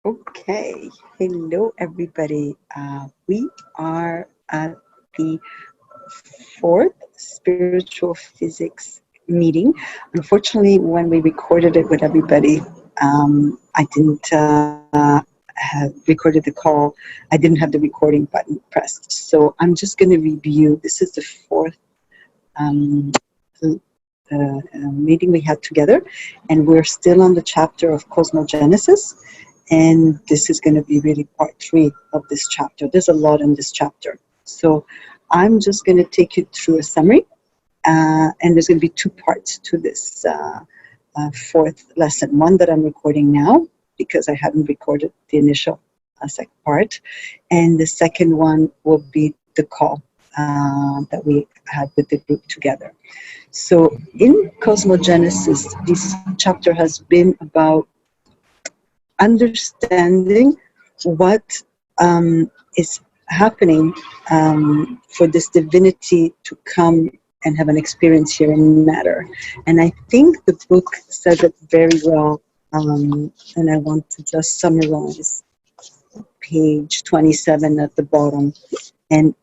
Okay, hello everybody. We are at the fourth spiritual physics meeting. Unfortunately, when we recorded it with everybody, I didn't have recorded the call. I didn't have the recording button pressed. So I'm just going to review. This is the fourth um, meeting we had together, and we're still on the chapter of Cosmogenesis. And this is going to be really part 3 of this chapter. There's a lot in this chapter. So I'm just going to take you through a summary. And there's going to be 2 parts to this fourth lesson. One that I'm recording now, because I hadn't recorded the initial second part. And the second one will be the call that we had with the group together. So in Cosmogenesis, this chapter has been about understanding what is happening for this divinity to come and have an experience here in matter. And I think the book says it very well, and I want to just summarize page 27 at the bottom. And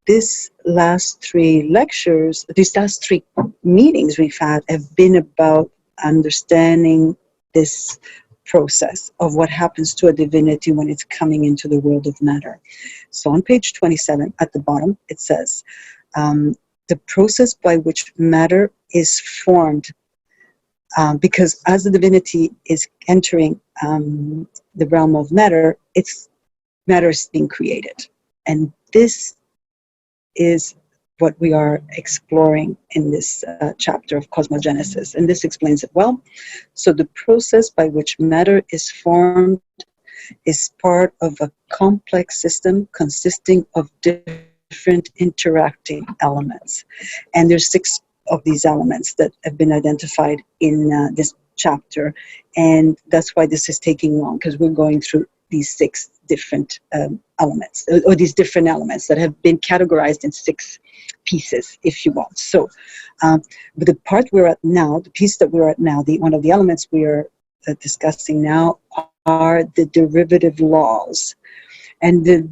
these last 3 lectures, these last 3 meetings we've had have been about understanding this process of what happens to a divinity when it's coming into the world of matter. So on page 27 at the bottom, it says, the process by which matter is formed, because as the divinity is entering the realm of matter, matter is being created. And this is what we are exploring in this chapter of Cosmogenesis. And this explains it well. So the process by which matter is formed is part of a complex system consisting of different interacting elements. And there's 6 of these elements that have been identified in this chapter. And that's why this is taking long, because we're going through these 6 different elements, or these different elements that have been categorized in 6 pieces, if you want. So, but the part we're at now, the piece that we're at now, one of the elements we are discussing now are the derivative laws. And the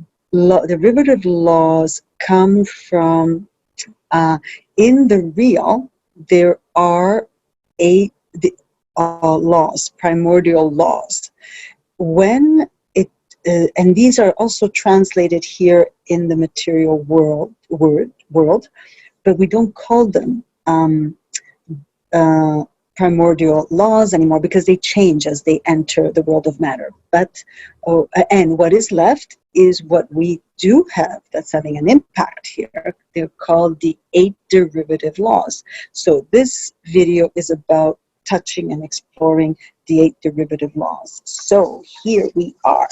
derivative laws come from, in the real, there are laws, primordial laws. When and these are also translated here in the material world, but we don't call them primordial laws anymore because they change as they enter the world of matter. And what is left is what we do have that's having an impact here. They're called the 8 derivative laws. So this video is about touching and exploring the 8 derivative laws. So here we are.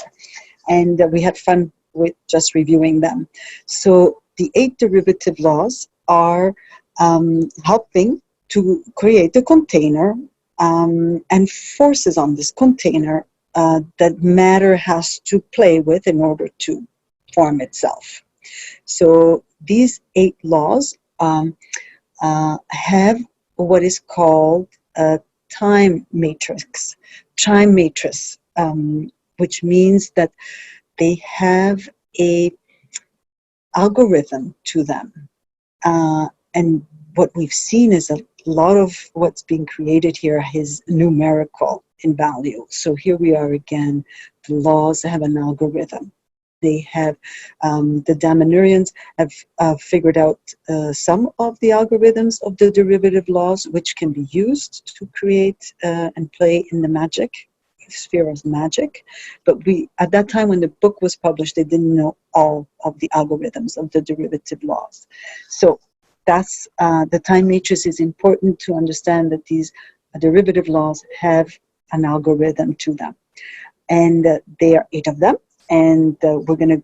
And we had fun with just reviewing them. So the 8 derivative laws are helping to create a container and forces on this container that matter has to play with in order to form itself. So these 8 laws have what is called a time matrix, which means that they have a algorithm to them. And what we've seen is a lot of what's being created here is numerical in value. So here we are again, the laws have an algorithm. They have, the Damanhurians have figured out some of the algorithms of the derivative laws, which can be used to create and play in the magic sphere of magic. But at that time when the book was published, they didn't know all of the algorithms of the derivative laws. So that's the time matrix is important to understand that these derivative laws have an algorithm to them. And there are 8 of them, and we're going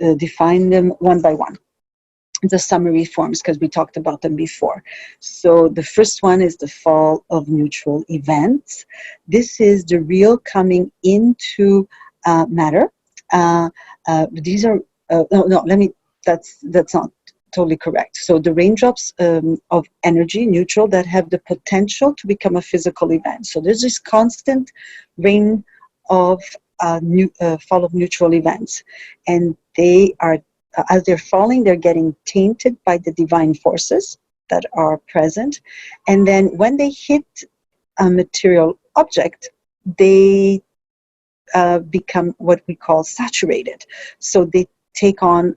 to define them one by one. The summary forms, because we talked about them before. So the first one is the fall of neutral events. This is the real coming into matter. These are that's not totally correct. So the raindrops of energy, neutral, that have the potential to become a physical event. So there's this constant rain of fall of neutral events, and they are, as they're falling, they're getting tainted by the divine forces that are present, and then when they hit a material object, they become what we call saturated. So they take on,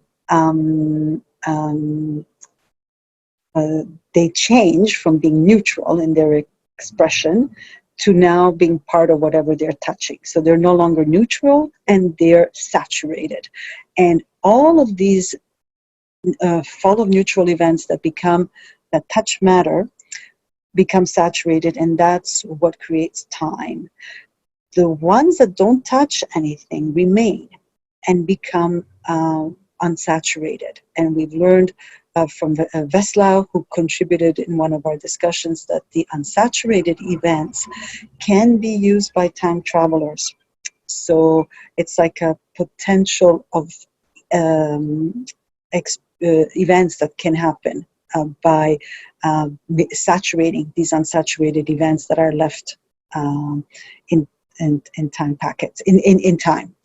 they change from being neutral in their expression to now being part of whatever they're touching. So they're no longer neutral and they're saturated. And all of these fall of neutral events that touch matter become saturated, and that's what creates time. The ones that don't touch anything remain and become unsaturated. And we've learned from Veslau, who contributed in one of our discussions, that the unsaturated events can be used by time travelers. So it's like a potential of events that can happen by saturating these unsaturated events that are left in time packets, in time.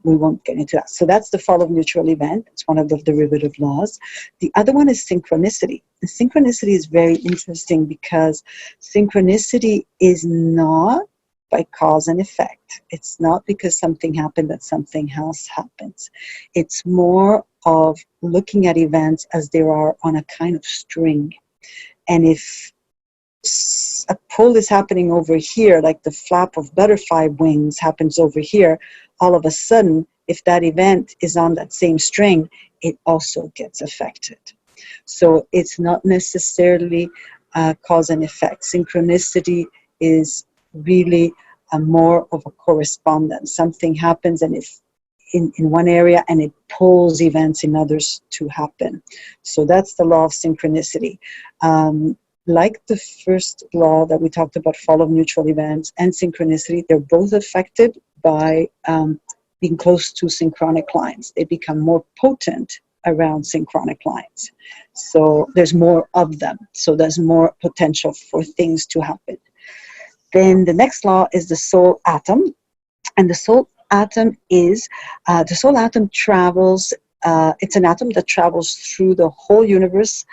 We won't get into that. So that's the fall of neutral event. It's one of the derivative laws. The other one is synchronicity. And synchronicity is very interesting because synchronicity is not by cause and effect. It's not because something happened that something else happens. It's more of looking at events as they are on a kind of string. And if a pull is happening over here, like the flap of butterfly wings happens over here, all of a sudden, if that event is on that same string, it also gets affected. So it's not necessarily cause and effect. Synchronicity is really more of a correspondence. Something happens and if in one area and it pulls events in others to happen. So that's the law of synchronicity. Like the first law that we talked about, fall of neutral events and synchronicity, they're both affected by being close to synchronic lines. They become more potent around synchronic lines. So there's more of them. So there's more potential for things to happen. Then the next law is the soul atom. And the soul atom is, the soul atom travels, it's an atom that travels through the whole universe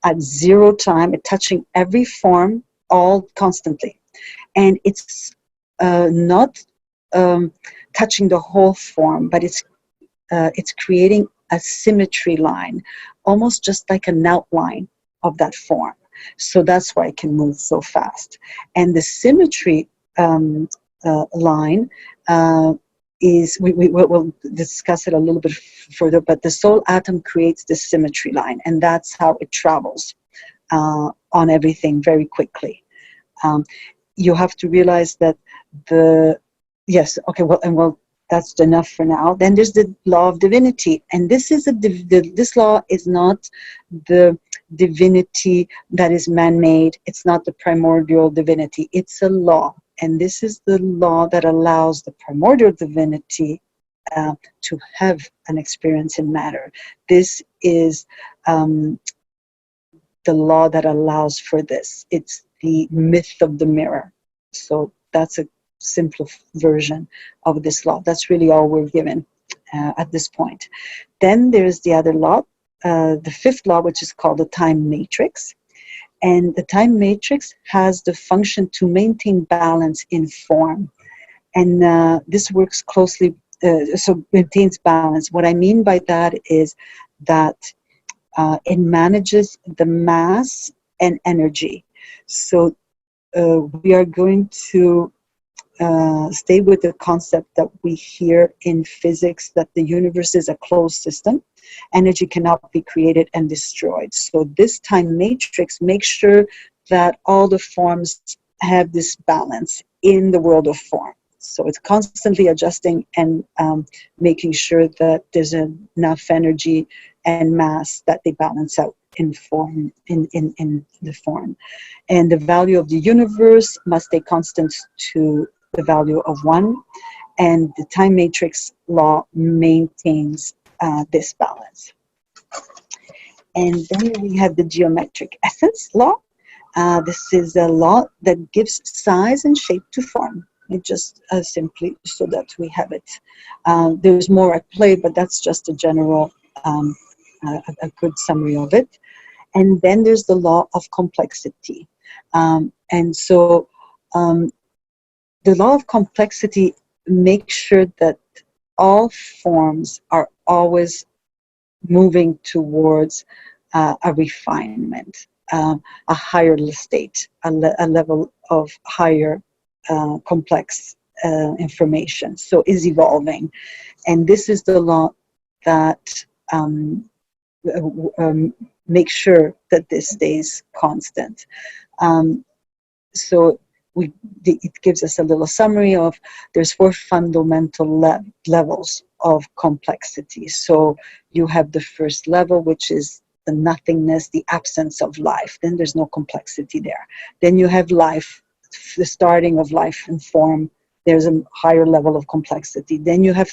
at zero time, it's touching every form, all constantly. And it's not touching the whole form, but it's creating a symmetry line, almost just like an outline of that form. So that's why it can move so fast. And the symmetry line is, we'll discuss it a little bit further, but the soul atom creates the symmetry line, and that's how it travels on everything very quickly. You have to realize that that's enough for now. Then there's the law of divinity, and this is this law is not the divinity that is man-made. It's not the primordial divinity. It's a law. And this is the law that allows the primordial divinity to have an experience in matter. This is the law that allows for this. It's the myth of the mirror. So that's a simple version of this law. That's really all we're given at this point. Then there's the other law, the fifth law, which is called the time matrix. And the time matrix has the function to maintain balance in form. And this works closely, so maintains balance. What I mean by that is that it manages the mass and energy. So we are going to stay with the concept that we hear in physics, that the universe is a closed system. Energy cannot be created and destroyed. So this time matrix makes sure that all the forms have this balance in the world of form. So it's constantly adjusting and making sure that there's enough energy and mass that they balance out in form, in the form. And the value of the universe must stay constant to the value of 1. And the time matrix law maintains this balance. And then we have the geometric essence law. This is a law that gives size and shape to form. It just simply so that we have it. There's more at play, but that's just a general, a good summary of it. And then there's the law of complexity. And so the law of complexity makes sure that all forms are always moving towards a refinement, a higher state, a level of higher complex information. So is evolving. And this is the law that makes sure that this stays constant. So it gives us a little summary of there's four fundamental levels of complexity. So you have the first level, which is the nothingness, the absence of life. Then there's no complexity there. Then you have life, the starting of life and form. There's a higher level of complexity. Then you have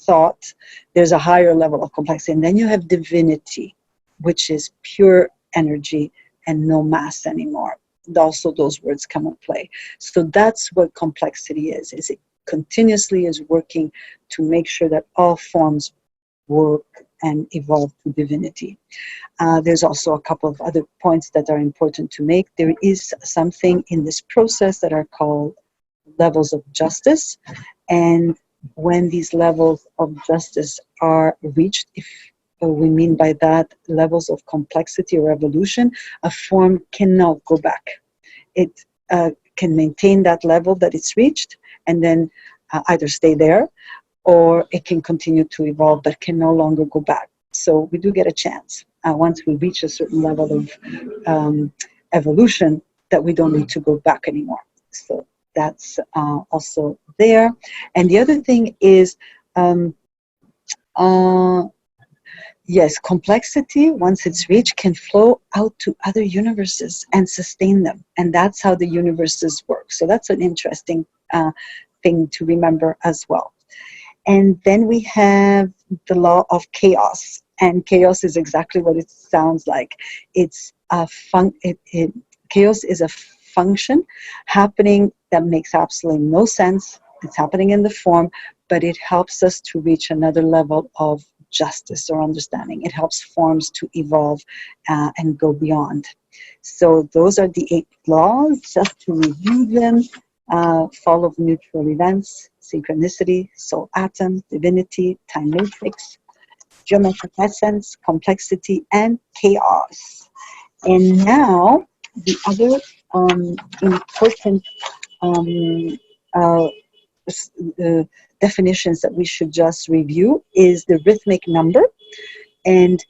thought. There's a higher level of complexity. And then you have divinity, which is pure energy and no mass anymore. Also those words come into play. So that's what complexity is it continuously is working to make sure that all forms work and evolve to divinity. There's also a couple of other points that are important to make. There is something in this process that are called levels of justice, and when these levels of justice are reached, if we mean by that levels of complexity or evolution, a form cannot go back. It can maintain that level that it's reached and then either stay there, or it can continue to evolve but can no longer go back. So we do get a chance once we reach a certain level of evolution that we don't need to go back anymore. So that's also there. And the other thing is yes, complexity, once it's reached, can flow out to other universes and sustain them. And that's how the universes work. So that's an interesting thing to remember as well. And then we have the law of chaos. And chaos is exactly what it sounds like. It's a chaos is a function happening that makes absolutely no sense. It's happening in the form, but it helps us to reach another level of justice or understanding. It helps forms to evolve and go beyond. So those are the 8 laws, just to review them. Fall of neutral events, synchronicity, soul atom, divinity, time matrix, geometric essence, complexity, and chaos. And now the other important definitions that we should just review is the rhythmic number. And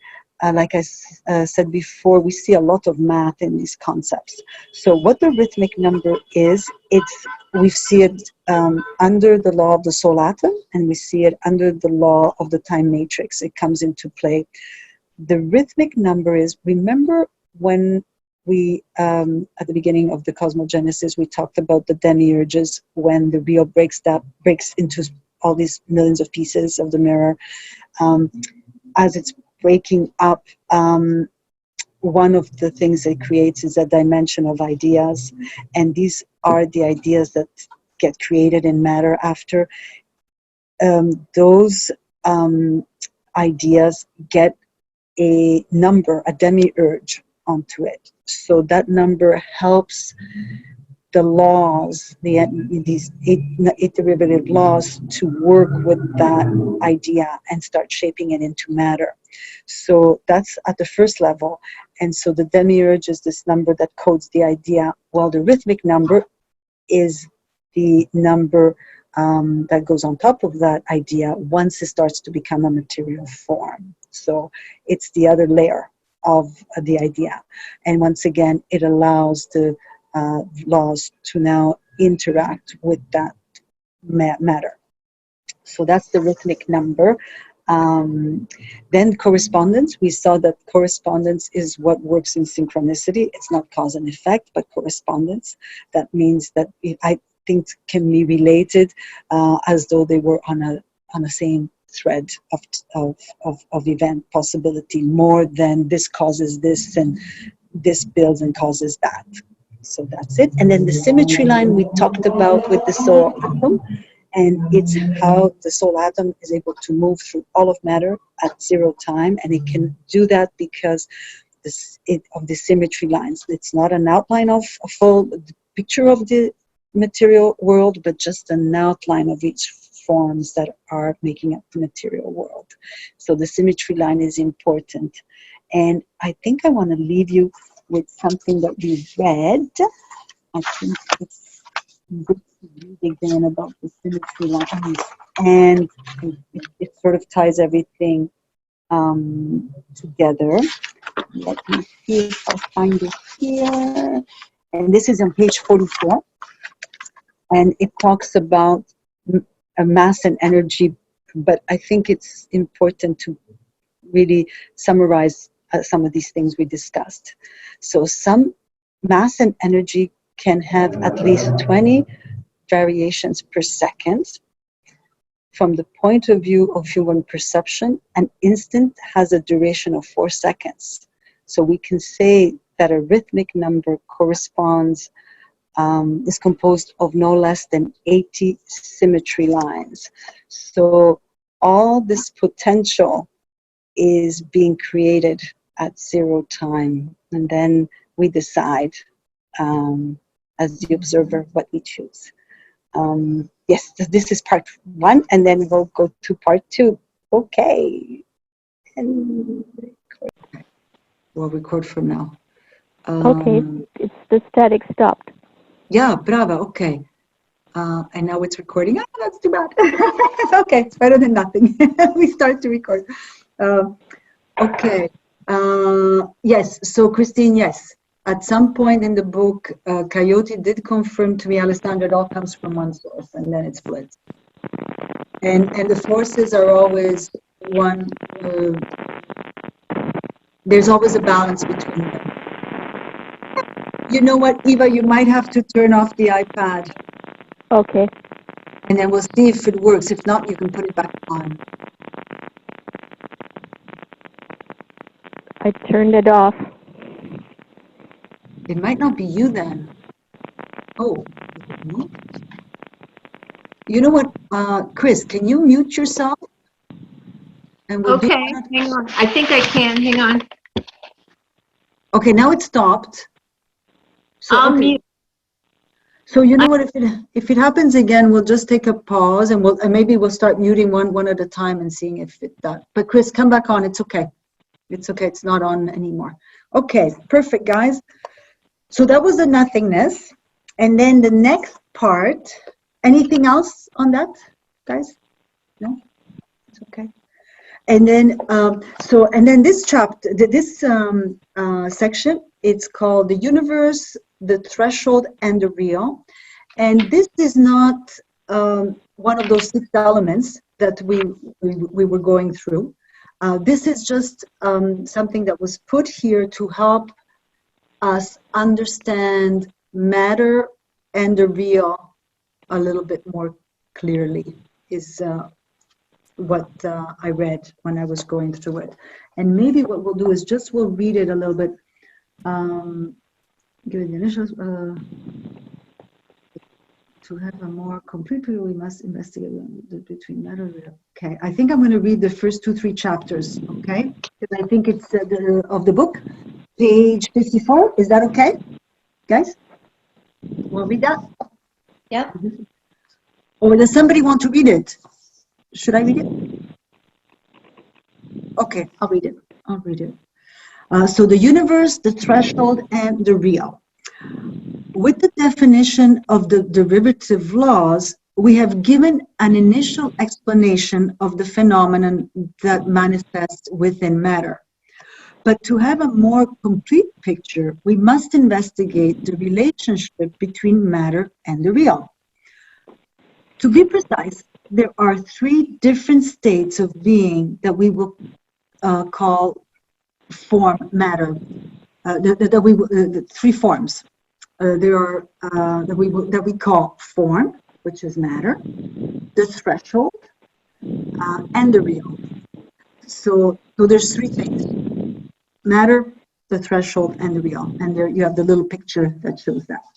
like I said before, we see a lot of math in these concepts. So what the rhythmic number is, we see it under the law of the soul atom, and we see it under the law of the time matrix. It comes into play. The rhythmic number is, remember when we, at the beginning of the Cosmogenesis, we talked about the demiurges, when the Rio breaks into all these millions of pieces of the mirror. As it's breaking up, one of the things it creates is a dimension of ideas, and these are the ideas that get created in matter after. Those ideas get a number, a demiurge onto it. So that number helps the laws, these eight derivative laws, to work with that idea and start shaping it into matter. So that's at the first level. And so the demiurge is this number that codes the idea, while the rhythmic number is the number that goes on top of that idea once it starts to become a material form. So it's the other layer of the idea. And once again, it allows the laws to now interact with that matter. So that's the rhythmic number. Then correspondence, we saw that correspondence is what works in synchronicity. It's not cause and effect, but correspondence. That means that I think can be related as though they were on a same thread of event possibility, more than this causes this and this builds and causes that. So that's it. And then the symmetry line we talked about with the soul atom, and it's how the soul atom is able to move through all of matter at 0 time, and it can do that because of the symmetry lines. It's not an outline of a full picture of the material world, but just an outline of each forms that are making up the material world. So the symmetry line is important. And I think I want to leave you with something that we read. I think it's good to read again about the symmetry lines, and it sort of ties everything together. Let me see if I find it here. And this is on page 44. And it talks about a mass and energy, but I think it's important to really summarize some of these things we discussed. So some mass and energy can have at least 20 variations per second. From the point of view of human perception, an instant has a duration of 4 seconds. So we can say that a rhythmic number corresponds, is composed of no less than 80 symmetry lines. So all this potential is being created at 0 time, and then we decide as the observer what we choose. Yes, this is part 1, and then we'll go to part 2. Okay. And we'll record from now. Okay, it's the static stopped. Yeah, brava, okay. And now it's recording. Oh, that's too bad. Okay, it's better than nothing. We start to record. Okay. Yes, so Christine, yes. At some point in the book, Coyote did confirm to me, Alessandra, it all comes from one source, and then it splits. And the forces are always one, there's always a balance between them. You know what, Eva, you might have to turn off the iPad. Okay. And then we'll see if it works. If not, you can put it back on. I turned it off. It might not be you then. Oh, is it me? You know what, Chris, can you mute yourself? And we'll Okay, hang on. I think I can. Hang on. Okay, now it stopped. So, I'll okay. mute. So you know what? If it happens again, we'll just take a pause, and maybe we'll start muting one at a time and seeing if it does. But Chris, come back on. It's okay. It's okay. It's not on anymore. Okay, perfect, guys. So that was the nothingness, and then the next part. Anything else on that, guys? No, it's okay. And then and then this chapter, this section, it's called The Universe, the Threshold, and the Real. And this is not one of those 6 elements that we were going through. This is just something that was put here to help us understand matter and the real a little bit more clearly, is what I read when I was going through it. And maybe what we'll do is we'll read it a little bit. Give it the initials. To have a more complete view, we must investigate between matter. Okay, I think I'm going to read the first 2-3 chapters. Okay, because I think it's of the book, page 54. Is that okay, guys? We'll read that. Yep. Or does somebody want to read it? Should I read it? Okay, I'll read it. I'll read it. So the universe, the threshold, and the real. With the definition of the derivative laws, we have given an initial explanation of the phenomenon that manifests within matter. But to have a more complete picture, we must investigate the relationship between matter and the real. To be precise, there are 3 different states of being that we will call form matter. The 3 forms. There are that we call form, which is matter, the threshold, and the real. So there's 3 things: matter, the threshold, and the real. And there you have the little picture that shows that.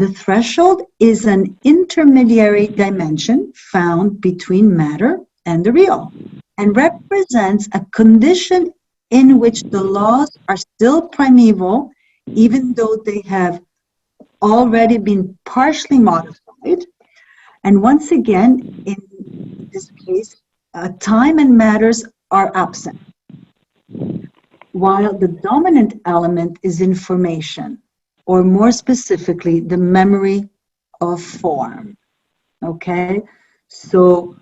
The threshold is an intermediary dimension found between matter and the real, and represents a condition in which the laws are still primeval, even though they have already been partially modified. And once again, in this case, time and matters are absent, while the dominant element is information, or more specifically, the memory of form. Okay? So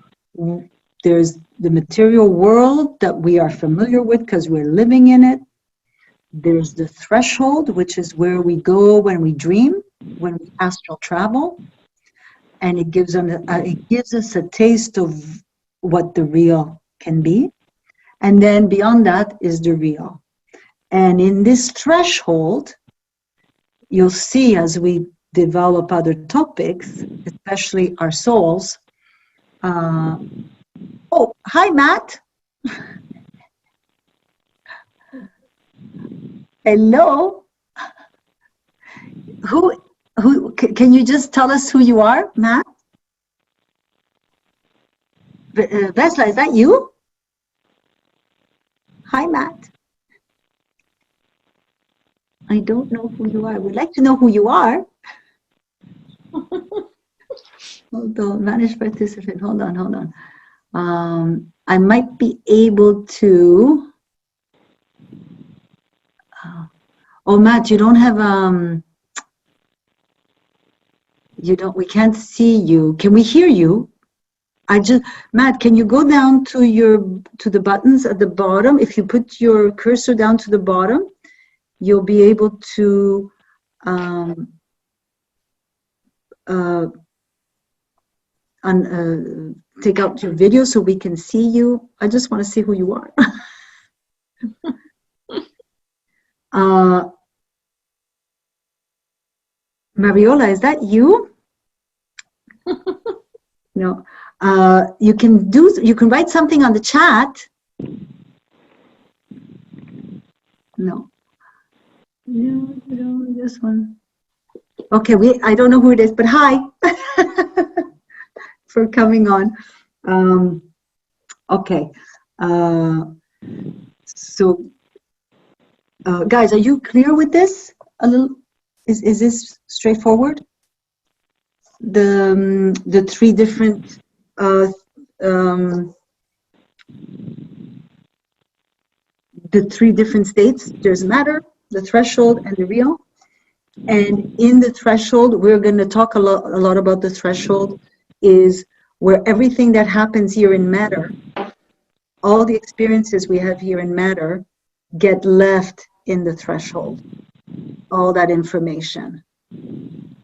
there's the material world that we are familiar with because we're living in it. There's the threshold, which is where we go when we dream, when we astral travel. And it gives us a taste of what the real can be. And then beyond that is the real. And in this threshold, you'll see as we develop other topics, especially our souls. Oh, hi, Matt. Hello. Can you just tell us who you are, Matt? Vesla, is that you? Hi, Matt. I don't know who you are. We'd like to know who you are. Hold on, manage participant. Hold on. I might be able to. Oh, Matt, you don't have we can't see you. Can we hear you? Matt, can you go down to the buttons at the bottom? If you put your cursor down to the bottom, you'll be able to take out your video so we can see you. I just want to see who you are. Mariola, is that you? No. You can write something on the chat. No. No, this one. Okay, I don't know who it is, but hi for coming on. Okay. So, guys, are you clear with this? A little. Is this straightforward? The three different states. There's matter, the threshold, and the real. And in the threshold, we're going to talk a lot about the threshold, is where everything that happens here in matter, all the experiences we have here in matter, get left in the threshold. All that information.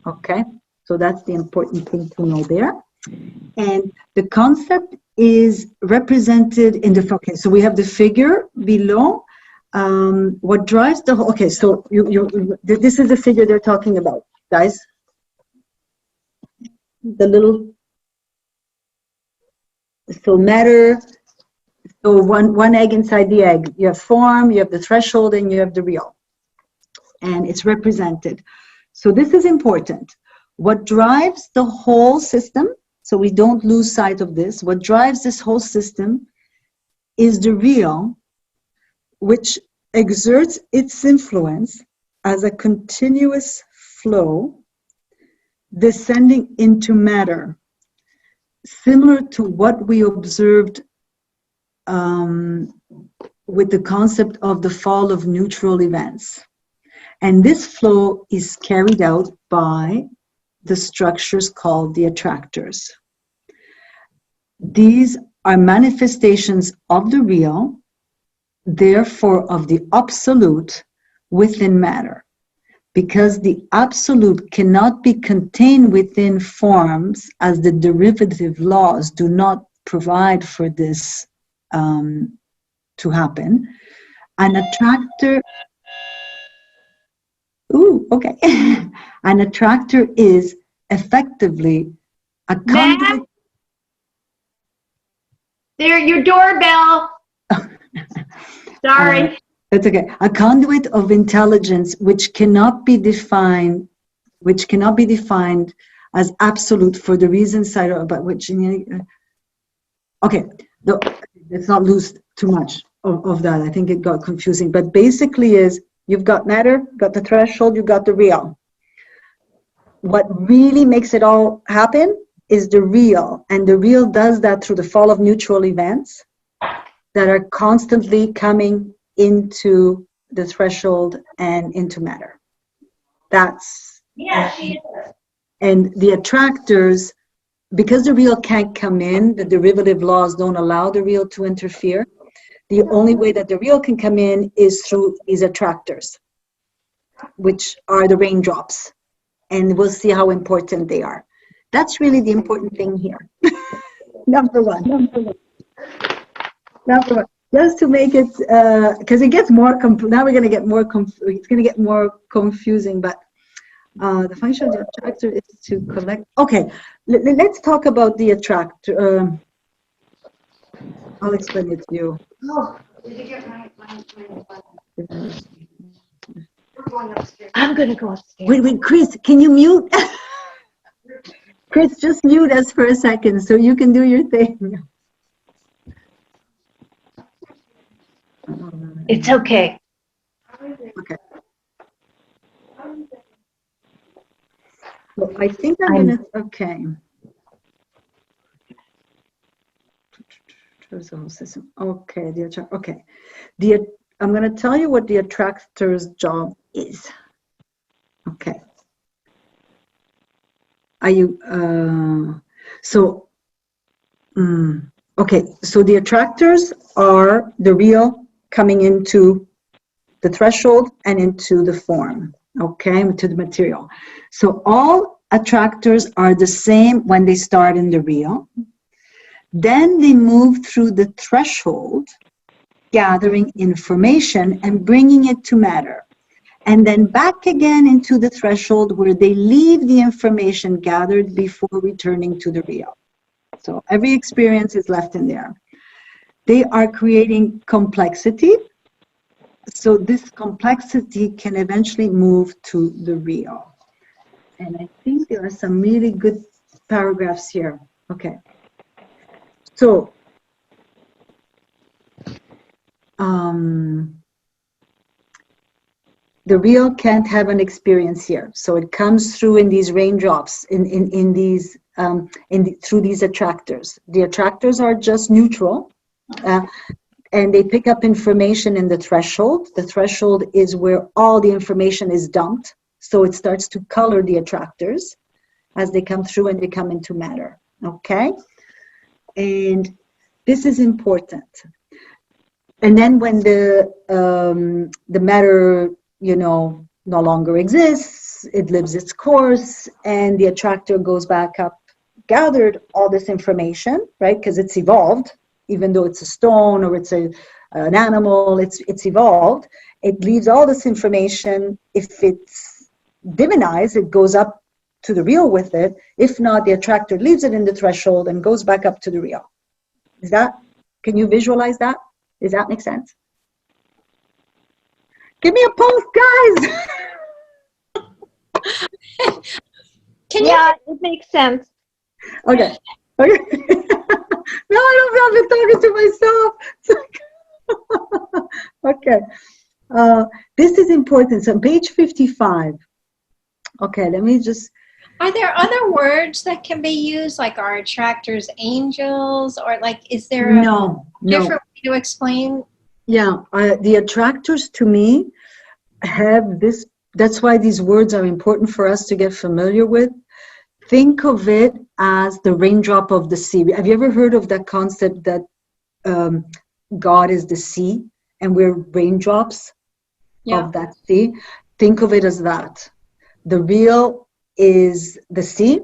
Okay? So that's the important thing to know there. And the concept is represented in the, okay, so we have the figure below. What drives the whole, okay, so this is the figure they're talking about, guys. The little, so matter, so one egg inside the egg. You have form, you have the threshold, and you have the real. And it's represented. So this is important. What drives the whole system, so we don't lose sight of this, what drives this whole system is the real, which exerts its influence as a continuous flow descending into matter, similar to what we observed with the concept of the fall of neutral events. And this flow is carried out by the structures called the attractors. These are manifestations of the real, therefore of the absolute within matter, because the absolute cannot be contained within forms, as the derivative laws do not provide for this to happen. An attractor, okay. An attractor is effectively a conduit. There, your doorbell. Sorry. That's okay. A conduit of intelligence which cannot be defined as absolute for the reasons cited about which. Okay, let's not lose too much of that. I think it got confusing. But basically is, you've got matter, got the threshold, you've got the real. What really makes it all happen is the real. And the real does that through the fall of neutral events that are constantly coming into the threshold and into matter. That's, and the attractors, because the real can't come in, the derivative laws don't allow the real to interfere. The only way that the real can come in is through these attractors, which are the raindrops. And we'll see how important they are. That's really the important thing here. Number one. Just to make it, because it gets more, now we're going to get more, it's going to get more confusing, but the function of the attractor is to collect. Okay, let's talk about the attractor. I'll explain it to you. Oh, did you get my I'm going to go upstairs. Wait, Chris, can you mute? Chris, just mute us for a second so you can do your thing. It's okay. Okay. Well, I think I'm gonna, okay. Okay, okay. I'm gonna tell you what the attractor's job is. Okay. Are you, okay, so the attractors are the real coming into the threshold and into the form, okay, to the material. So all attractors are the same when they start in the real. Then they move through the threshold, gathering information and bringing it to matter. And then back again into the threshold where they leave the information gathered before returning to the real. So every experience is left in there. They are creating complexity. So this complexity can eventually move to the real. And I think there are some really good paragraphs here. Okay. So, the real can't have an experience here. So it comes through in these raindrops, through these attractors. The attractors are just neutral. And they pick up information in the threshold. The threshold is where all the information is dumped. So it starts to color the attractors as they come through and they come into matter. Okay? And this is important. And then when the matter, no longer exists, it lives its course, and the attractor goes back up, gathered all this information, right? Because it's evolved. Even though it's a stone or it's an animal, it's evolved. It leaves all this information. If it's divinized, it goes up to the real with it. If not, the attractor leaves it in the threshold and goes back up to the real. Can you visualize that? Does that make sense? Give me a pulse, guys! Yeah, it makes sense. Okay. No, I don't feel I'm talking to myself. Okay. This is important. So page 55. Okay, let me just... Are there other words that can be used, like are attractors angels, or like is there a different way to explain? Yeah, the attractors to me have this, that's why these words are important for us to get familiar with. Think of it as the raindrop of the sea. Have you ever heard of that concept that God is the sea and we're raindrops of that sea? Think of it as that. The real is the sea,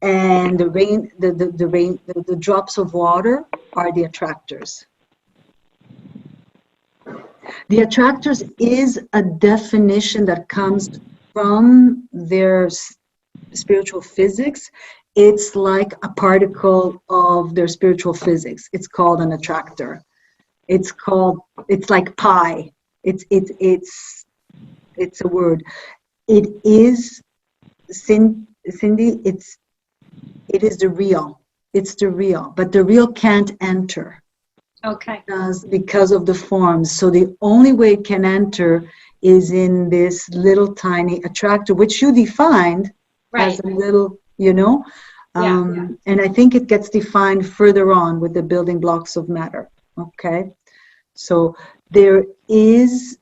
and the drops of water are the attractors. The attractors is a definition that comes from their spiritual physics. It's like a particle of their spiritual physics. It's called an attractor. It's like pi. It's a word. It is, Cindy, it is the real. It's the real, but the real can't enter. Okay. Because of the forms. So the only way it can enter is in this little tiny attractor, which you defined as a little, you know, and I think it gets defined further on with the building blocks of matter. Okay. So there is,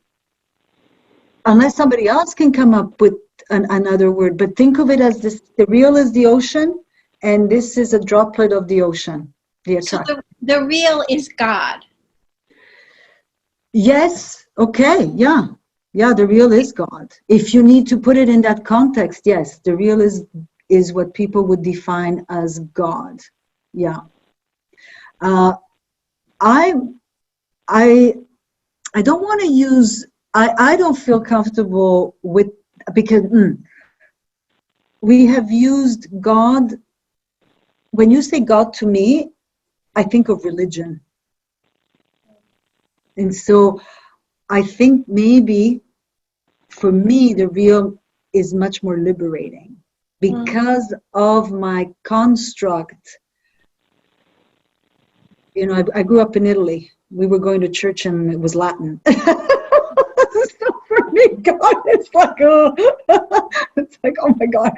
unless somebody else can come up with another word, but think of it as this, the real is the ocean, and this is a droplet of the ocean. So the real is God. Yes. Okay. Yeah. Yeah. The real is God. If you need to put it in that context, yes, the real is what people would define as God. Yeah. I don't want to use. I don't feel comfortable with, because we have used God. When you say God to me, I think of religion. And so I think maybe for me, the real is much more liberating because of my construct. You know, I grew up in Italy. We were going to church and it was Latin. So for me, God, it's like, oh my God.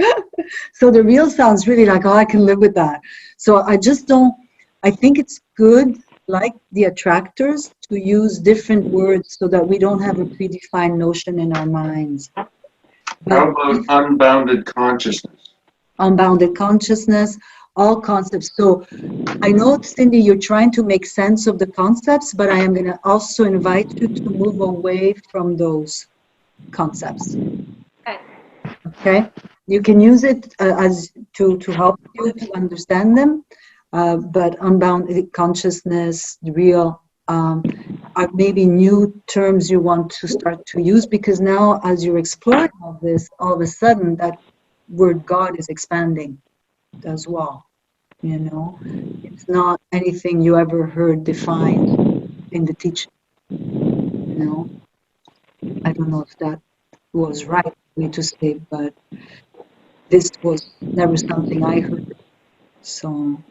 So the real sounds really like, oh, I can live with that. So I just don't, I think it's good, like the attractors, to use different words so that we don't have a predefined notion in our minds. How about unbounded consciousness? Unbounded consciousness, all concepts. So I know, Cindy, you're trying to make sense of the concepts, but I am going to also invite you to move away from those concepts. Okay? You can use it as to help you to understand them, but unbounded consciousness, real, are maybe new terms you want to start to use, because now as you're exploring all this, all of a sudden that word God is expanding as well. You know, it's not anything you ever heard defined in the teaching. You know, I don't know if that was right for me to say, but this was never something I heard. So,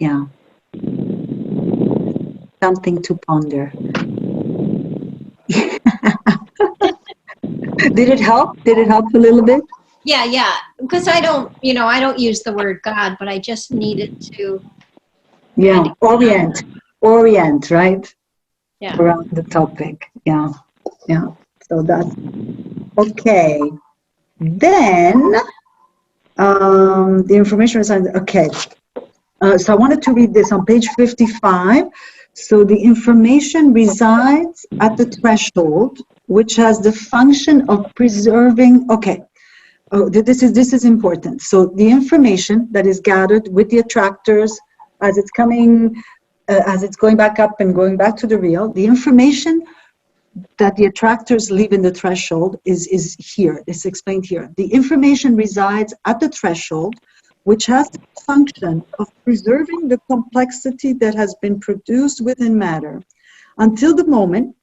yeah, something to ponder. Did it help? Did it help a little bit? Yeah. Because I don't use the word God, but I just needed to. Yeah, orient, right? Yeah. Around the topic. Yeah. So that's okay. Then the information is okay. So I wanted to read this on page 55. So the information resides at the threshold, which has the function of preserving. Okay. Oh, this is important. So the information that is gathered with the attractors as it's coming, as it's going back up and going back to the real, the information that the attractors leave in the threshold is here. It's explained here. The information resides at the threshold, which has the function of preserving the complexity that has been produced within matter until the moment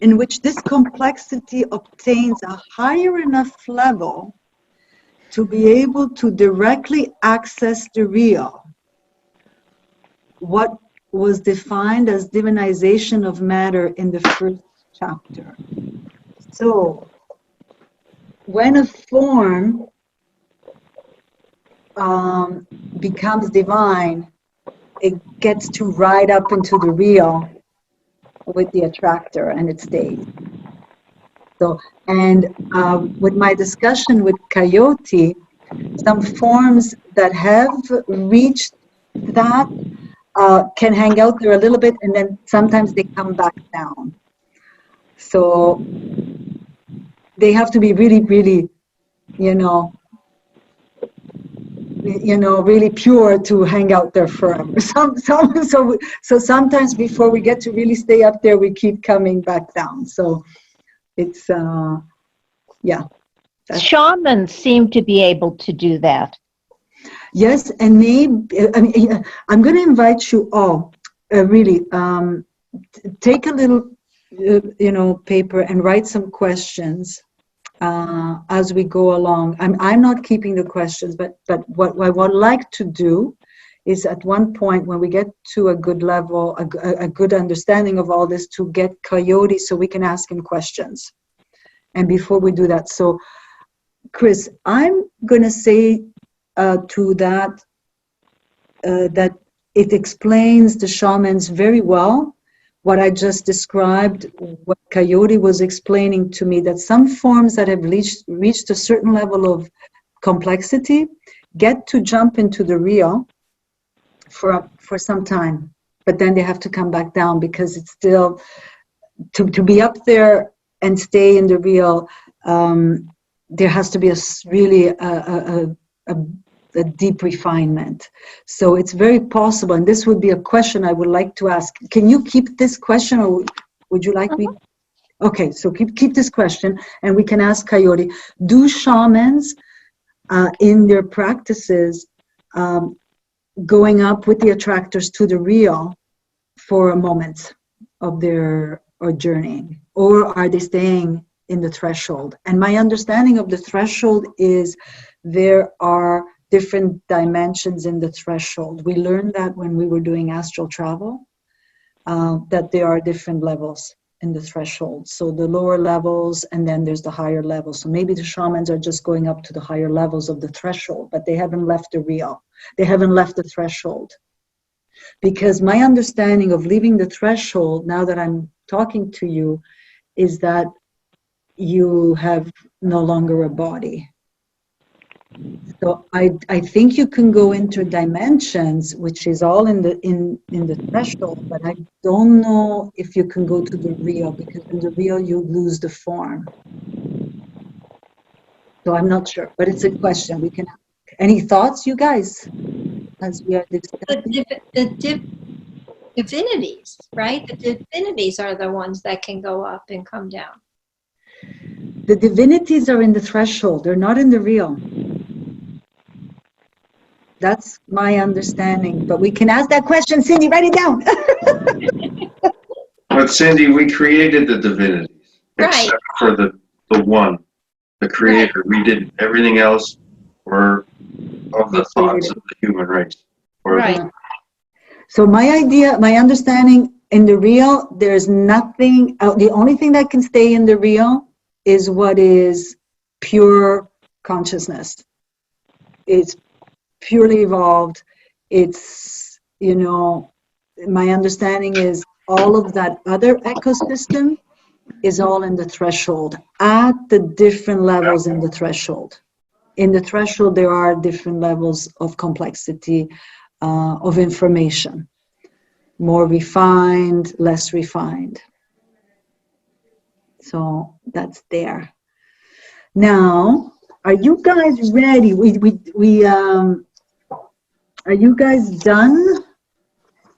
in which this complexity obtains a higher enough level to be able to directly access the real. What was defined as divinization of matter in the first chapter. So, when a form becomes divine, it gets to ride up into the real with the attractor, and it stays. So, and with my discussion with Coyote, some forms that have reached that can hang out there a little bit, and then sometimes they come back down. So they have to be really, really, really pure to hang out there forever. So sometimes before we get to really stay up there, we keep coming back down. So it's, yeah. Shamans seem to be able to do that. Yes, and maybe, I'm going to invite you all, really, take a little, paper and write some questions as we go along. I'm not keeping the questions, but what I would like to do is at one point when we get to a good level, a good understanding of all this, to get Coyote so we can ask him questions. And before we do that, so Chris, I'm going to say to that, that it explains the shamans very well, what I just described, what Coyote was explaining to me, that some forms that have reached a certain level of complexity get to jump into the real for some time, but then they have to come back down because it's still, to be up there and stay in the real, there has to be really a deep refinement. So it's very possible, and this would be a question I would like to ask. Can you keep this question, or would you like me? Okay, so keep this question, and we can ask Coyote. Do shamans in their practices going up with the attractors to the real for a moment of their journeying, or are they staying in the threshold? And my understanding of the threshold is there are different dimensions in the threshold. We learned that when we were doing astral travel, that there are different levels in the threshold. So the lower levels, and then there's the higher levels. So maybe the shamans are just going up to the higher levels of the threshold, but they haven't left the real. They haven't left the threshold. Because my understanding of leaving the threshold, now that I'm talking to you, is that you have no longer a body. So I think you can go into dimensions, which is all in the threshold, but I don't know if you can go to the real, because in the real you lose the form. So I'm not sure, but it's a question we can ask. Any thoughts, you guys, as we are discussing? The divinities, right? The divinities are the ones that can go up and come down. The divinities are in the threshold. They're not in the real. That's my understanding, but we can ask that question. Cindy, write it down. But Cindy, we created the divinities, Right. except for the one, the creator. We did everything else were of the thoughts of the human race. Right. So my understanding in the real, there's nothing, the only thing that can stay in the real is what is pure consciousness. It's purely evolved. It's, my understanding is all of that other ecosystem is all in the threshold at the different levels in the threshold. In the threshold, there are different levels of complexity, of information, more refined, less refined. So that's there. Now, are you guys ready? Are you guys done?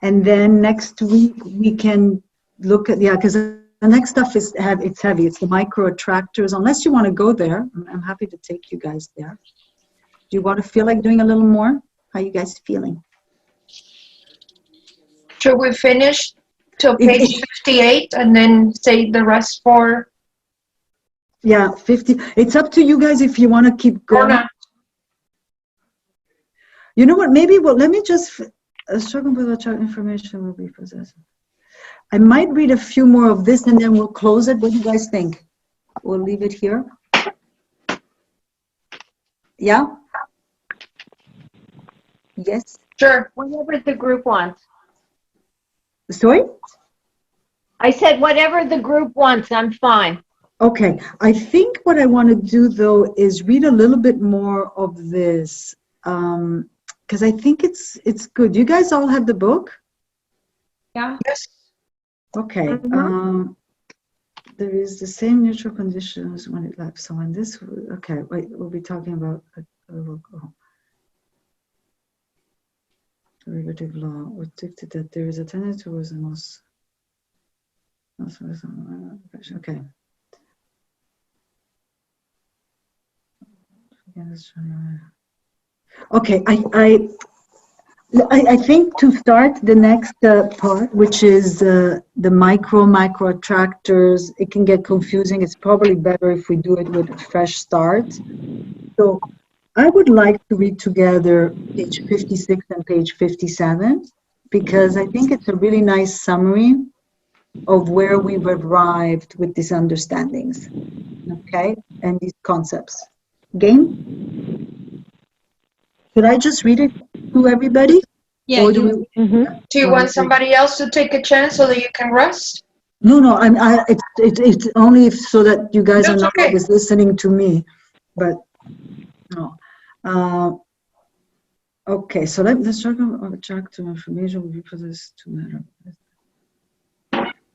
And then next week we can look at, because the next stuff is it's heavy. It's the micro attractors. Unless you want to go there, I'm happy to take you guys there. Do you want to feel like doing a little more? How are you guys feeling? Should we finish till page 58 and then say the rest for? Yeah, 50. It's up to you guys if you want to keep going. Not. You know what? Maybe, let me just, struggle with the chart information will be possessed. I might read a few more of this and then we'll close it. What do you guys think? We'll leave it here. Yeah? Yes? Sure. Whatever the group wants. Sorry? I said whatever the group wants, I'm fine. Okay. I think what I want to do, though, is read a little bit more of this, because I think it's good. You guys all have the book? Yeah. Yes. Okay. There is the same neutral conditions when it lapses. So when this, okay, wait, we'll be talking about derivative law. We dictated that there is a tendency towards the most. Okay. Okay, I think to start the next part, which is the micro attractors, it can get confusing. It's probably better if we do it with a fresh start. So I would like to read together page 56 and page 57, because I think it's a really nice summary of where we've arrived with these understandings, okay, and these concepts. Game? Should I just read it to everybody? Yeah, Or do we, Do you want somebody else to take a chance so that you can rest? No, it's only so that you guys are That's not okay. always listening to me, but no. Okay, so let's talk about attractive information will be processed to matter.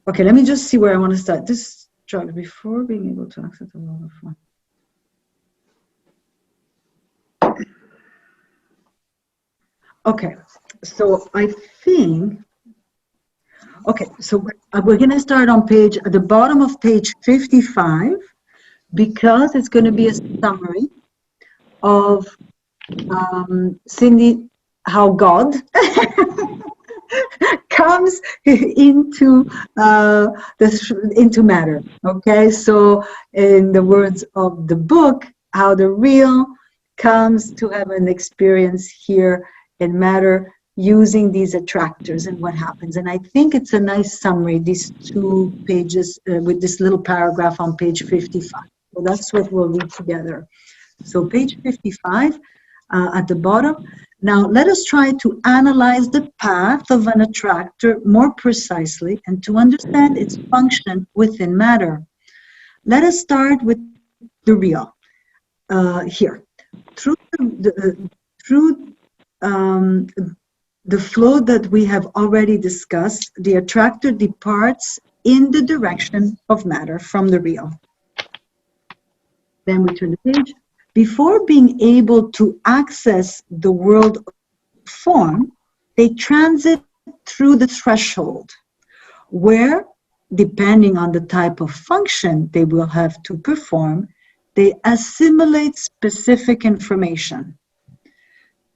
Okay, let me just see where I want to start. This drug before being able to access a lot of fun. Okay, so I think, okay, so we're going to start on at the bottom of page 55, because it's going to be a summary of Cindy, how God comes into into matter. Okay, so in the words of the book, how the real comes to have an experience here in matter using these attractors and what happens. And I think it's a nice summary, these 2 pages with this little paragraph on page 55. So that's what we'll read together. So page 55 at the bottom. Now let us try to analyze the path of an attractor more precisely and to understand its function within matter. Let us start with the real here. Through the flow that we have already discussed, the attractor departs in the direction of matter from the real. Then we turn the page. Before being able to access the world of form, they transit through the threshold, where, depending on the type of function they will have to perform, they assimilate specific information.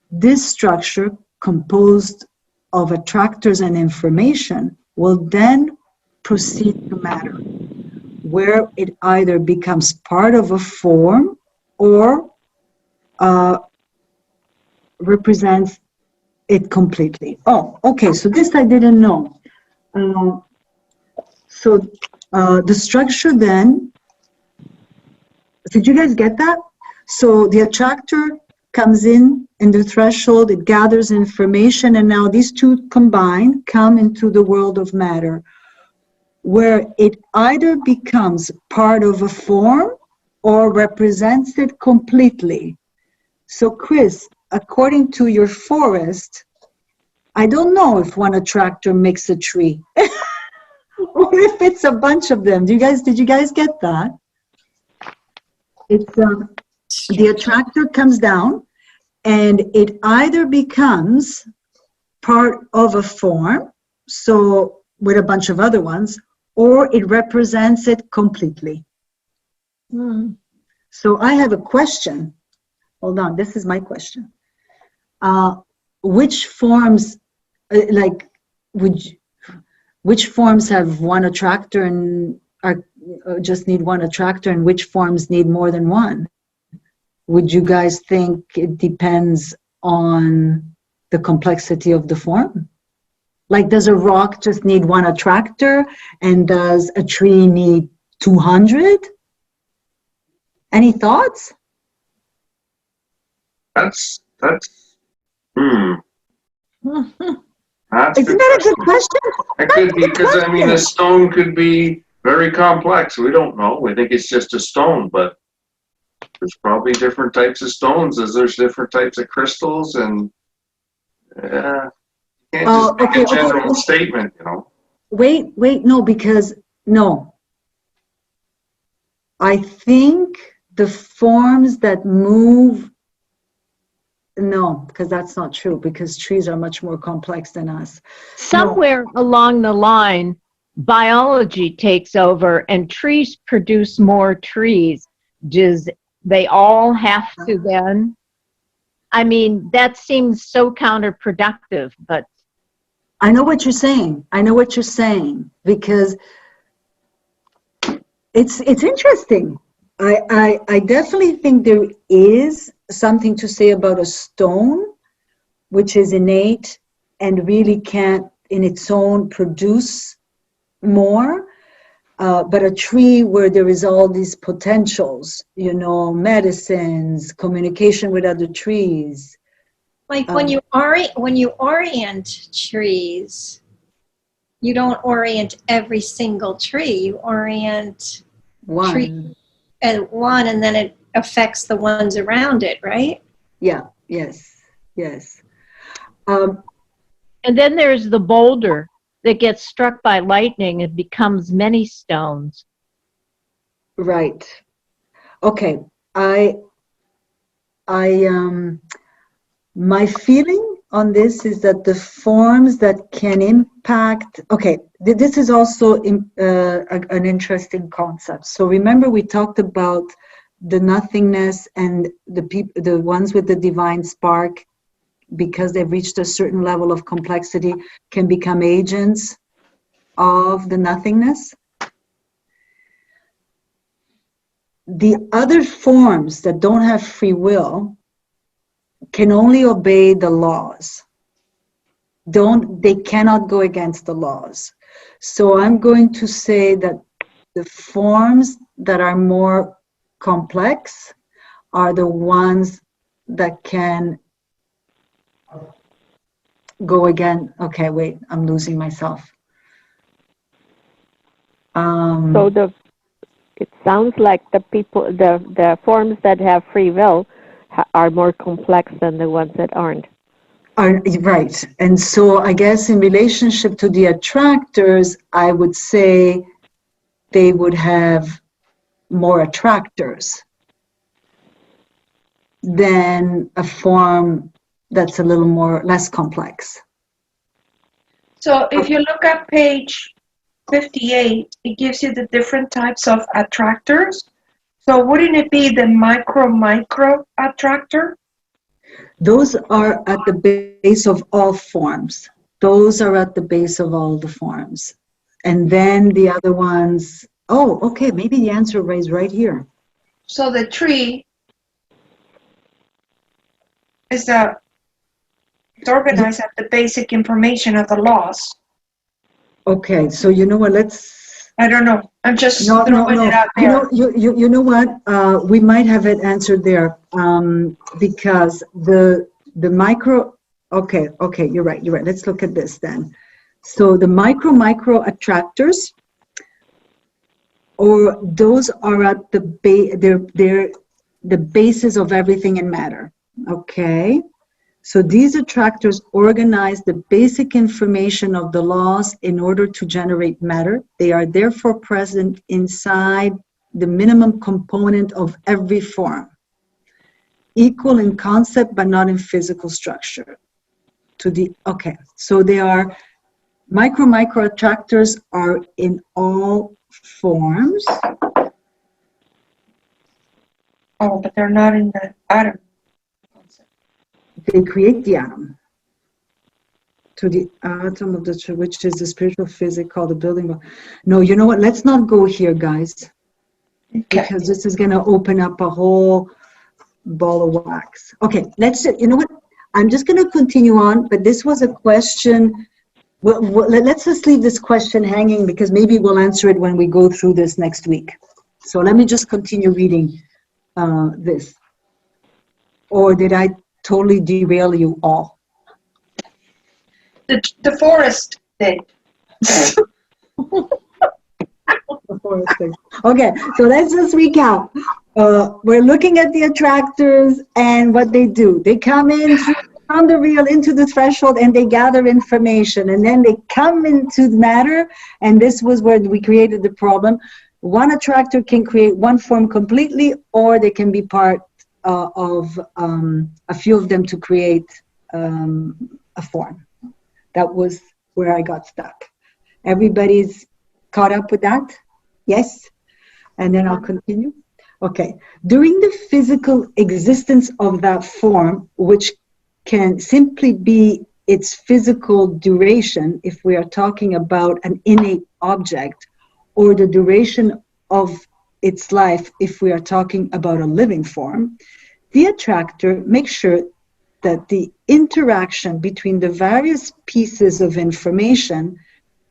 This structure, composed of attractors and information, will then proceed to matter, where it either becomes part of a form or represents it completely. Oh, okay, so this I didn't know. The structure then, did you guys get that? So the attractor comes in the threshold, it gathers information, and now these 2 combined come into the world of matter, where it either becomes part of a form or represents it completely. So Chris, according to your forest, I don't know if one attractor makes a tree or if it's a bunch of them. Did you guys get that? It's the attractor comes down and it either becomes part of a form, so with a bunch of other ones, or it represents it completely. So I have a question. Hold on, this is my question. Which forms, which forms have one attractor and just need one attractor, and which forms need more than one? Would you guys think it depends on the complexity of the form? Like, does a rock just need one attractor, and does a tree need 200? Any thoughts? That's Isn't that a good question? It could be, because I mean, a stone could be very complex. We don't know. We think it's just a stone, but there's probably different types of stones as there's different types of crystals, and you can't just make a general statement, you know. Wait, no, because, no. I think the forms that move, no, because that's not true, because trees are much more complex than us. Somewhere along the line, biology takes over and trees produce more trees. Does they all have to then I mean, that seems so counterproductive, but I know what you're saying. I know what you're saying, because it's interesting. I definitely think there is something to say about a stone, which is innate and really can't in its own produce more. But a tree where there is all these potentials, you know, medicines, communication with other trees. Like when you orient trees, you don't orient every single tree. You orient One. at one, and then it affects the ones around it, right? Yeah, yes. and then there's the boulder that gets struck by lightning and becomes many stones. Right. Okay. My feeling on this is that the forms that can impact, okay, this is also an interesting concept. So remember we talked about the nothingness and the ones with the divine spark, because they've reached a certain level of complexity, can become agents of the nothingness. The other forms that don't have free will can only obey the laws. They cannot go against the laws. So I'm going to say that the forms that are more complex are the ones that can go again. Okay, wait, I'm losing myself. So it sounds like the forms that have free will are more complex than the ones that aren't. Right. And so I guess in relationship to the attractors, I would say they would have more attractors than a form that's a little less complex. So if you look at page 58, it gives you the different types of attractors. So wouldn't it be the micro attractor? Those are at the base of all forms. Those are at the base of all the forms. And then the other ones, oh, okay, maybe the answer is right here. So the tree is it's organized at the basic information of the laws. Okay, so you know what, I don't know. I'm just No. throwing it out there. You know what? We might have it answered there, because the micro. Okay, you're right. Let's look at this then. So the micro attractors, or those are at they're the basis of everything in matter. Okay. So these attractors organize the basic information of the laws in order to generate matter. They are therefore present inside the minimum component of every form, equal in concept but not in physical structure. Okay, so they are micro attractors are in all forms. Oh, but they're not in the atom. They create the atom. To the atom of the, which is the spiritual physics called the building block. No, you know what? Let's not go here, guys. Okay. Because this is going to open up a whole ball of wax. Okay, you know what? I'm just going to continue on, but this was a question. Well, let's just leave this question hanging, because maybe we'll answer it when we go through this next week. So let me just continue reading this. Or did I totally derail you all? The forest thing. Okay, so let's just recap. We're looking at the attractors and what they do. They come in from the real into the threshold and they gather information, and then they come into matter, and this was where we created the problem. One attractor can create one form completely, or they can be part of a few of them to create a form. That was where I got stuck. Everybody's caught up with that? Yes? And then I'll continue. Okay. During the physical existence of that form, which can simply be its physical duration, if we are talking about an innate object, or the duration of its life, if we are talking about a living form, the attractor makes sure that the interaction between the various pieces of information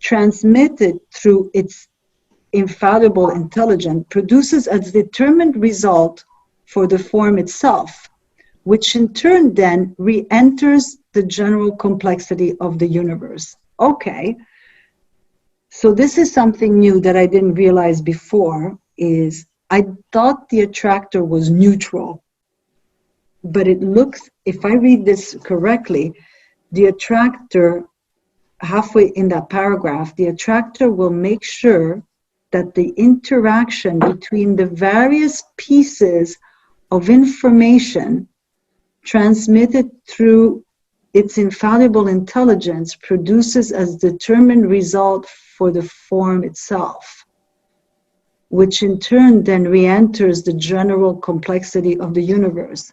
transmitted through its infallible intelligence produces a determined result for the form itself, which in turn then re-enters the general complexity of the universe. Okay, so this is something new that I didn't realize before, is I thought the attractor was neutral, but it looks, if I read this correctly, the attractor, halfway in that paragraph, the attractor will make sure that the interaction between the various pieces of information transmitted through its infallible intelligence produces as determined result for the form itself, which in turn then re-enters the general complexity of the universe.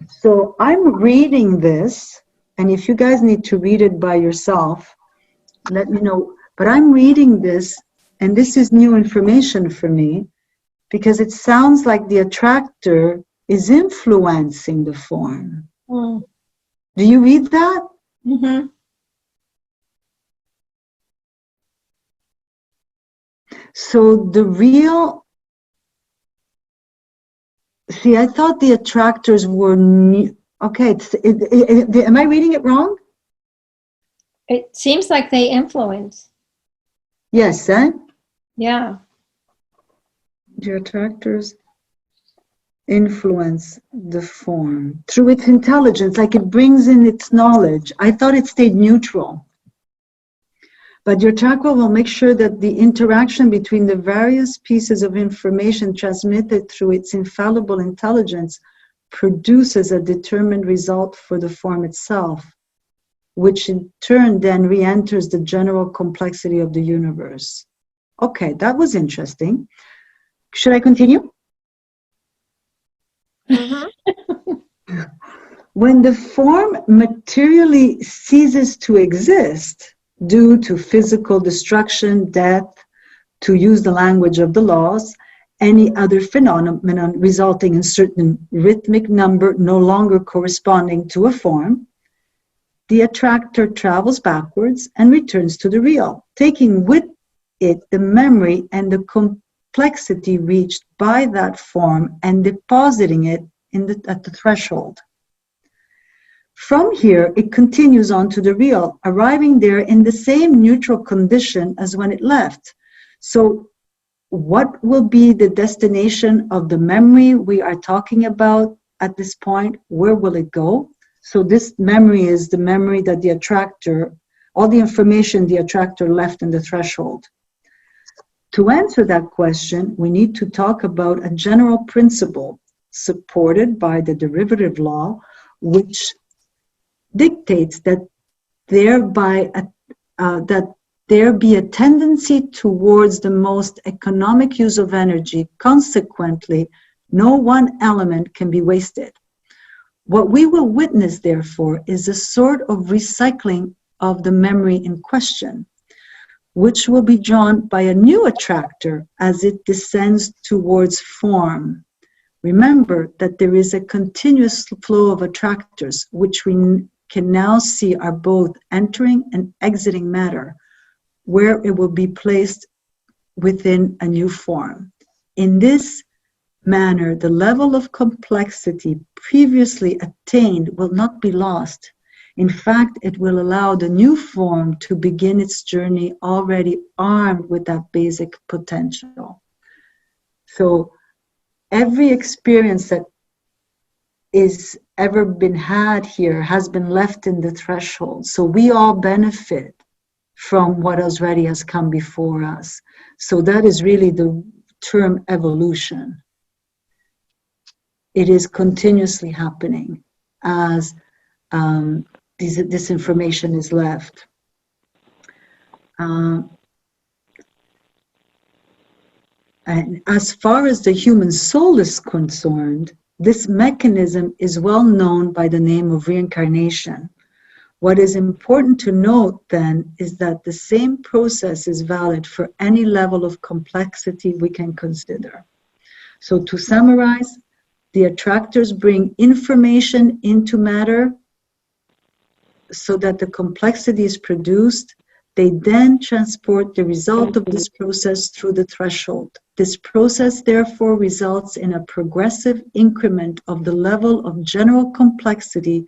So I'm reading this, and if you guys need to read it by yourself, let me know. But I'm reading this, and this is new information for me, because it sounds like the attractor is influencing the form. Mm. Do you read that? Mm-hmm. So the real, see, I thought the attractors were new. Okay, am I reading it wrong? It seems like they influence. Yes, eh? Yeah. The attractors influence the form through its intelligence, like it brings in its knowledge. I thought it stayed neutral. But your chakra will make sure that the interaction between the various pieces of information transmitted through its infallible intelligence produces a determined result for the form itself, which in turn then re-enters the general complexity of the universe. Okay, that was interesting. Should I continue? Mm-hmm. When the form materially ceases to exist due to physical destruction, death, to use the language of the laws, any other phenomenon resulting in certain rhythmic number no longer corresponding to a form, the attractor travels backwards and returns to the real, taking with it the memory and the complexity reached by that form and depositing it at the threshold. From here, it continues on to the real, arriving there in the same neutral condition as when it left. So what will be the destination of the memory we are talking about at this point? Where will it go? So this memory is the memory that the attractor, all the information the attractor left in the threshold. To answer that question, we need to talk about a general principle supported by the derivative law, which dictates that there be a tendency towards the most economic use of energy. Consequently, no one element can be wasted. What we will witness, therefore, is a sort of recycling of the memory in question, which will be drawn by a new attractor as it descends towards form. Remember that there is a continuous flow of attractors, which we can now see are both entering and exiting matter, where it will be placed within a new form. In this manner, the level of complexity previously attained will not be lost. In fact, it will allow the new form to begin its journey already armed with that basic potential. So every experience that is ever been had here has been left in the threshold. So we all benefit from what already has come before us. So that is really the term evolution. It is continuously happening as this information is left. And as far as the human soul is concerned, this mechanism is well known by the name of reincarnation. What is important to note then is that the same process is valid for any level of complexity we can consider. So to summarize, the attractors bring information into matter so that the complexity is produced. They then transport the result of this process through the threshold. This process therefore results in a progressive increment of the level of general complexity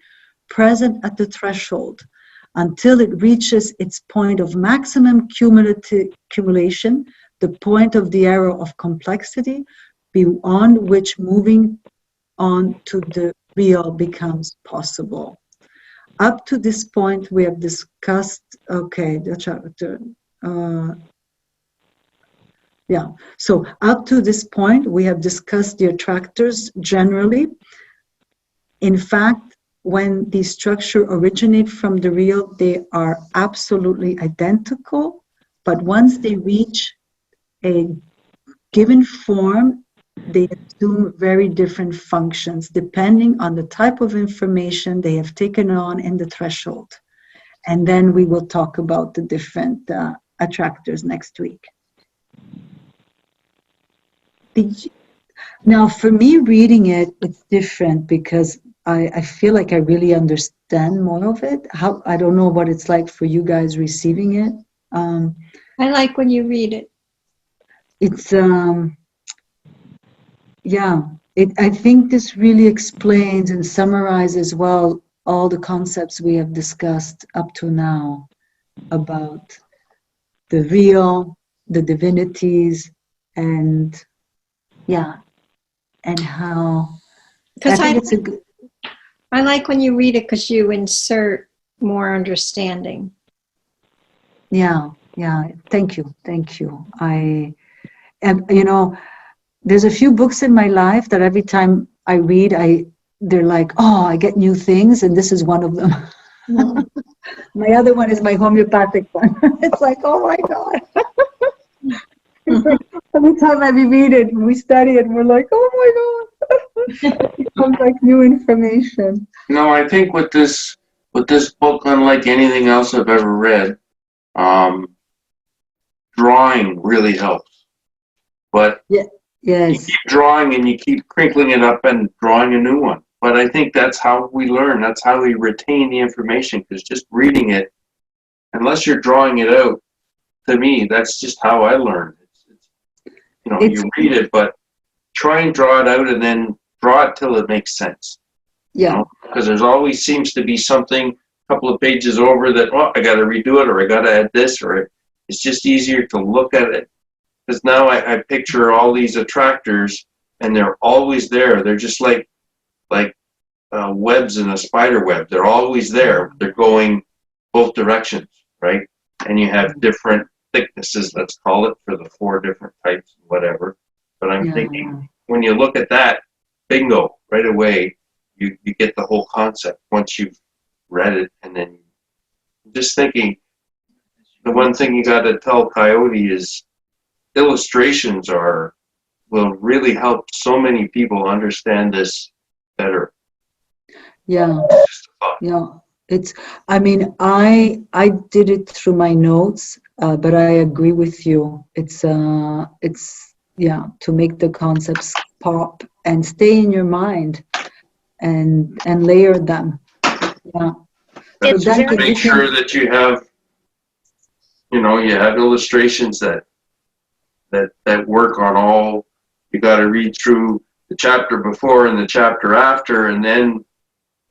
present at the threshold until it reaches its point of maximum accumulation, the point of the arrow of complexity, beyond which moving on to the real becomes possible. Up to this point, we have discussed, the chapter, so up to this point, we have discussed the attractors generally. In fact, when these structures originate from the real, they are absolutely identical, but once they reach a given form, they assume very different functions depending on the type of information they have taken on in the threshold. And then we will talk about the different attractors next week. Now, for me, reading it, it's different because I feel like I really understand more of it. I don't know what it's like for you guys receiving it. I like when you read it. It's, I think this really explains and summarizes well all the concepts we have discussed up to now about the real, the divinities, and how. Because I think it's a good. I like when you read it because you insert more understanding. Yeah. Thank you. There's a few books in my life that every time I read, they're like, oh, I get new things, and this is one of them. Mm. My other one is my homeopathic one. It's like, oh my God. Every time I read it, we study it, we're like, oh my God. It comes like new information. No, I think with this book, unlike anything else I've ever read, drawing really helps. But Yes. you keep drawing and you keep crinkling it up and drawing a new one. But I think that's how we learn. That's how we retain the information, because just reading it, unless you're drawing it out, to me, that's just how I learned. You read it, but try and draw it out and then draw it till it makes sense. Yeah. Because there's always seems to be something a couple of pages over that, I got to redo it, or I got to add this, or it's just easier to look at it. Because now I picture all these attractors, and they're always there. They're just like webs in a spider web. They're always there. They're going both directions, right? And you have different thicknesses, let's call it, for the 4 different types, whatever. But I'm thinking, when you look at that, bingo, right away, you get the whole concept once you've read it. And then just thinking, the one thing you got to tell Coyote is illustrations will really help so many people understand this better. Yeah. I did it through my notes, but I agree with you. It's to make the concepts pop and stay in your mind and layer them. Yeah. It's so very Make sure that you have illustrations that work on all. You got to read through the chapter before and the chapter after, and then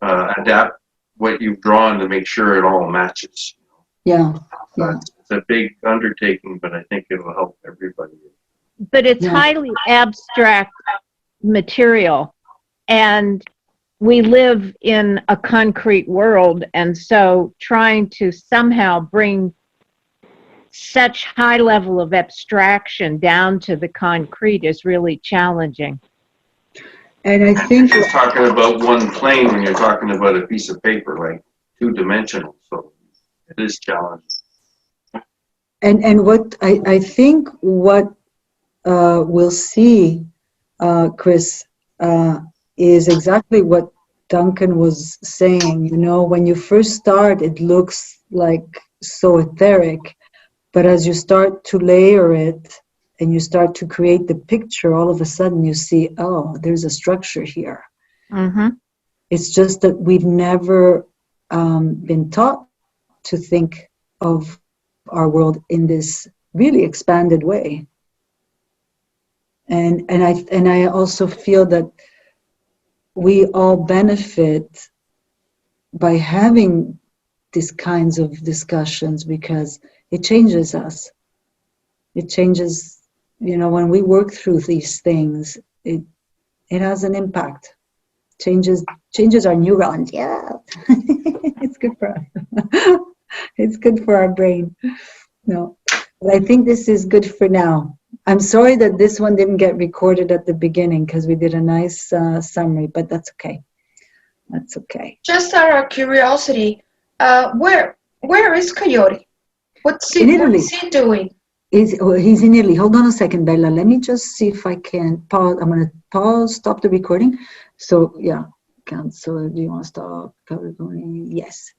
adapt what you've drawn to make sure it all matches. It's a big undertaking, but I think it'll help everybody. But it's highly abstract material, and we live in a concrete world, and so trying to somehow bring such high level of abstraction down to the concrete is really challenging. And I think you're talking about one plane when you're talking about a piece of paper, like 2-dimensional, so it is challenging. And what I think what we'll see, Chris, is exactly what Duncan was saying. You know, when you first start, it looks like so etheric, but as you start to layer it and you start to create the picture, all of a sudden you see, oh, there's a structure here. Mm-hmm. It's just that we've never been taught to think of our world in this really expanded way. And I also feel that we all benefit by having these kinds of discussions because it changes us. It changes, you know, when we work through these things, it has an impact. Changes our neurons. Yeah, it's good for us. It's good for our brain. No, but I think this is good for now. I'm sorry that this one didn't get recorded at the beginning because we did a nice summary, but that's okay. That's okay. Just out of curiosity, where is Coyote? What's he doing? He's in Italy. Hold on a second, Bella. Let me just see if I can pause. I'm going to pause, stop the recording. So, yeah, cancel. Do you want to stop recording? Yes.